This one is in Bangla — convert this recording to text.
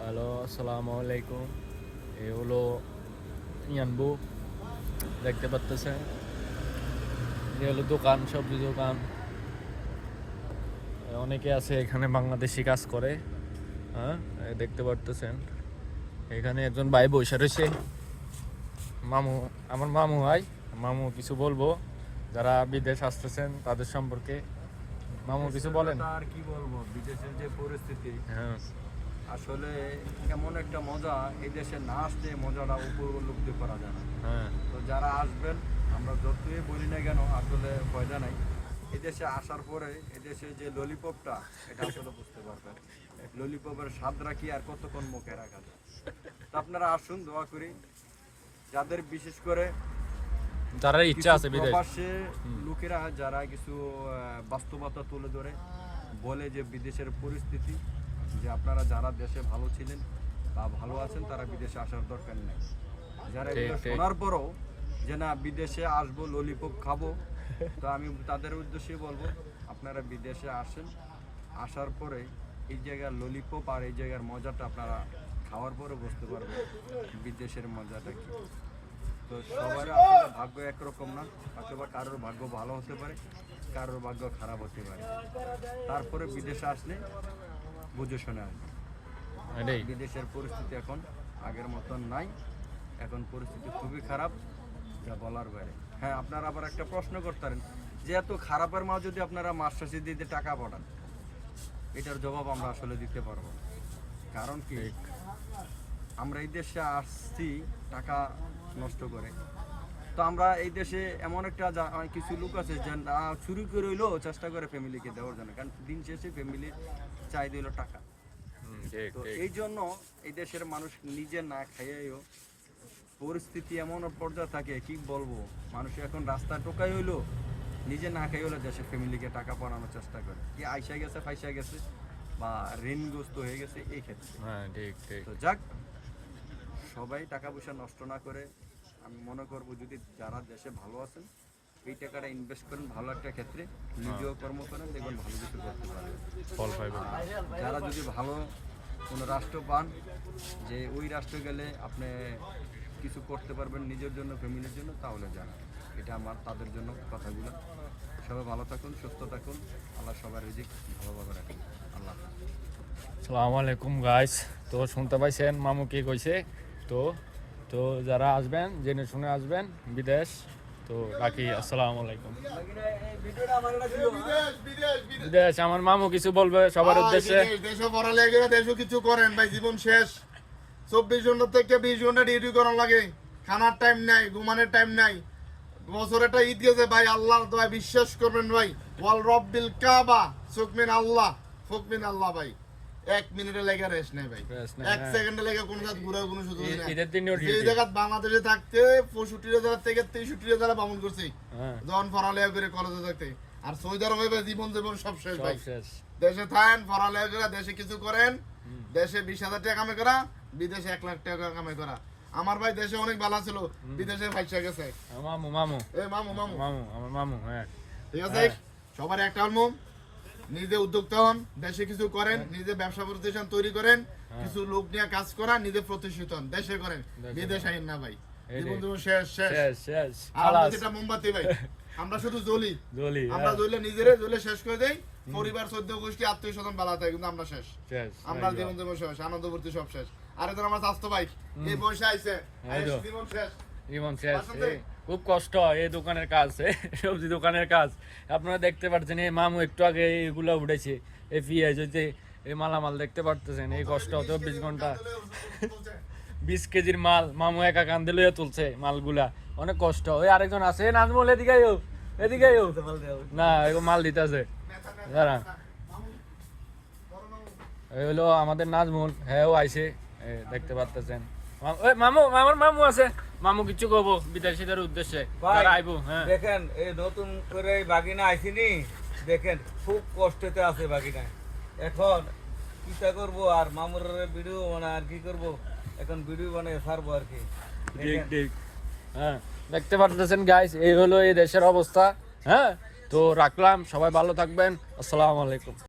হ্যালো, আসসালামু আলাইকুম। এ হলো ইয়ানবু, দেখতে পাচ্ছেন। এ হলো দোকান, সবজি দোকান। অনেকে আছে এখানে বাংলাদেশি কাজ করে। হ্যাঁ, দেখতে পারতেছেন। এখানে একজন ভাই বসে রয়েছে, মামু, আমার মামু ভাই। মামু কিছু বলবো যারা বিদেশ আসতেছেন তাদের সম্পর্কে। মামু কিছু বলেন। আর কি বলবো, বিদেশের যে পরিস্থিতি, হ্যাঁ, আসলে এমন একটা মজা, এই দেশে না আসলে মজাটা উপলব্ধি করা যায় না। হ্যাঁ, তো যারা আসবেন, আমরা যতই বলি না কেন, আসলে পয়দা নাই। এই দেশে আসার পরে এই দেশে যে ললিপপটা, এটা আসলে বুঝতে পারবেন। ললিপপের স্বাদটা কি আর কতক্ষণ মুখে রাখা যায়। তো আপনারা আসুন, দোয়া করি যাদের বিশেষ করে যারা ইচ্ছা আছে বিদেশ। প্রবাসে লোকেরা যারা কিছু বাস্তবতা তুলে ধরে বলে যে বিদেশের পরিস্থিতি, যে আপনারা যারা দেশে ভালো ছিলেন বা ভালো আছেন তারা বিদেশে আসার দরকার নেই। যারা এগুলো শোনার পরও যে না বিদেশে আসবো, ললিপপ খাবো, তো আমি তাদের উদ্দেশ্যে বলবো আপনারা বিদেশে আসেন। আসার পরে এই জায়গার ললিপপ আর এই জায়গার মজাটা আপনারা খাওয়ার পরে বুঝতে পারবেন বিদেশের মজাটা কি। তো সবার আসলে ভাগ্য একরকম না, অথবা কারোর ভাগ্য ভালো হতে পারে, কারোর ভাগ্য খারাপ হতে পারে। তারপরে বিদেশে আসলে বুঝে শুনে আসবে। বিদেশের পরিস্থিতি এখন আগের মতন নাই, এখন পরিস্থিতি খুবই খারাপ, যা বলার বাইরে। হ্যাঁ, আপনারা আবার একটা প্রশ্ন করতে পারেন যে এত খারাপের মা যদি আপনারা মাস শেষে দিতে টাকা পাঠান, এটার জবাব আমরা আসলে দিতে পারবো না। কারণ কি, আমরা এই দেশে আসছি টাকা নষ্ট করে। তো আমরা এই দেশে এমন একটা কিছু লোক আছে যে চুরি করে হইলেও চেষ্টা করে ফ্যামিলিকে দেওয়ার জন্য, কারণ দিন শেষে ফ্যামিলির চাই দিল টাকা। তো এই জন্য এই দেশের মানুষ নিজে না খাইয়েও পরিস্থিতি এমন পর্যায়ে থাকে, কি বলবো, মানুষ এখন রাস্তা টোকাই হইলো নিজে না খাই হলে দেশের ফ্যামিলিকে টাকা পাঠানোর চেষ্টা করে, কি আইসা গেছে ফাইসা গেছে বা ঋণগ্রস্ত হয়ে গেছে এই ক্ষেত্রে। তো যাক, সবাই টাকা পয়সা নষ্ট না করে, আমি মনে করব যদি যারা দেশে ভালো আছেন এই টাকাটা ইনভেস্ট করেন ভালো একটা ক্ষেত্রে, নিজেও কর্ম করেন, দেখবেন ভালো কিছু করতে পারবেন। যারা যদি ভালো কোনো রাষ্ট্র পান, যে ওই রাষ্ট্রে গেলে আপনি কিছু করতে পারবেন নিজের জন্য, ফ্যামিলির জন্য, তাহলে জানা। এটা আমার তাদের জন্য কথাগুলো। সবাই ভালো থাকুন, সুস্থ থাকুন, আল্লাহ সবার রিজিক ভালোভাবে রাখুন। আল্লাহ। আসসালামু আলাইকুম গাইস। তো শুনতে পাইছেন মামু কি কইছে। তো তো যারা আসবেন জেনে শুনে আসবেন বিদেশ। তো রাখি, আসসালামু আলাইকুম। বিদেশ আমার মামু কিছু বলবে সবার উদ্দেশ্যে। দেশে পড়ালেখা দেশও কিছু করেন ভাই, জীবন শেষ। 24 ঘন্টা থেকে 20 ঘন্টা ডিউটি করার লাগে, খানার টাইম নাই, ঘুমানোর টাইম নাই। বছর একটা ঈদ গেছে ভাই, আল্লাহর দোয়া বিশ্বাস করবেন ভাই, ওয়াল রব্বিল কাবা সুকমিন আল্লাহ ফুকমিন আল্লাহ ভাই। 1 মিনিটে লেগে রেস্ট নেই ভাই, 1 সেকেন্ডে লেগে কোনো জায়গা ঘুরার কোনো সুযোগ নেই। ঈদের দিনও এই জায়গা বাংলাদেশে থাকতে 65,000 থেকে 63,000 ভ্রমণ করছি যখন পড়ালেখা করে কলেজে থাকতে। আর সৌদি আরবে জীবন সব শেষ ভাই। দেশে থাকেন, পড়ালেখা করে দেশে কিছু করেন, দেশে 20,000 টাকা কামাই করা, বিদেশে 1 লাখ টাকা কামাই করা। আমার ভাই দেশে অনেক ভালো ছিল, বিদেশে ফাইসা গেছে। মামু মামু মামু মামু মামু আমার মামু। হ্যাঁ, ঠিক আছে। সবার একটা আলমু, নিজে উদ্যোক্তা হন, দেশে কিছু করেন, নিজে ব্যবসা প্রতিষ্ঠান তৈরি করেন, কিছু লোক নিয়ে কাজ করা, নিজে প্রতিষ্ঠিত হন, দেশে করেন, বিদেশ আইন না ভাই। জীবন শেষ শেষ শেষ। আর যেটা মোমবাতি ভাই, আমরা শুধু জ্বলি, আমরা জ্বলে নিজেরে জ্বলে শেষ করে দেই। পরিবার 14 গোষ্ঠী আত্মীয় স্বজন বালা থাকে, কিন্তু আমরা শেষ। আমরা জীবন শেষ, আনন্দ ভর্তি সব শেষ। আর এখন আমার স্বাস্থ্য ভাই এই বয়সে আইছে, জীবন শেষ, জীবন শেষ। খুব কষ্ট এই দোকানের কাজ, সবজি দোকানের কাজ। আপনারা দেখতে পাচ্ছেন এই মামু একটু আগে এগুলো উঠেছে, এই পেঁয়াজ হইতে এই মালামাল দেখতে পারতেছেন। এই কষ্ট 24 ঘন্টা 20 কেজির মাল মামু একা কান্দে লইয়া তুলছে মালগুলা, অনেক কষ্ট। ওই আরেকজন আছে নাজমুল, এদিকে না, এগুলো মাল দিতেছে যারা। এই হলো আমাদের নাজমুল, হ্যাঁ ও আইছে, দেখতে পারতেছেন। মামু, আমার মামু আছে, মামু কিছু কব বিদেশিদের উদ্দেশ্যে যারা আইবো। হ্যাঁ, দেখেন এই নতুন করে বাগিনা আইছিনি, দেখেন খুব কষ্টতে আছে বাগিনা। এখন কিটা করব, আর মামুর ভিডিও মানে আর কি করব, এখন ভিডিও বানিয়ে ছাড়বো আর কি। ঠিক। হ্যাঁ, দেখতে পারতেছেন গাইস, এই হলো এই দেশের অবস্থা। হ্যাঁ, তো রাখলাম, সবাই ভালো থাকবেন, আসসালামু আলাইকুম।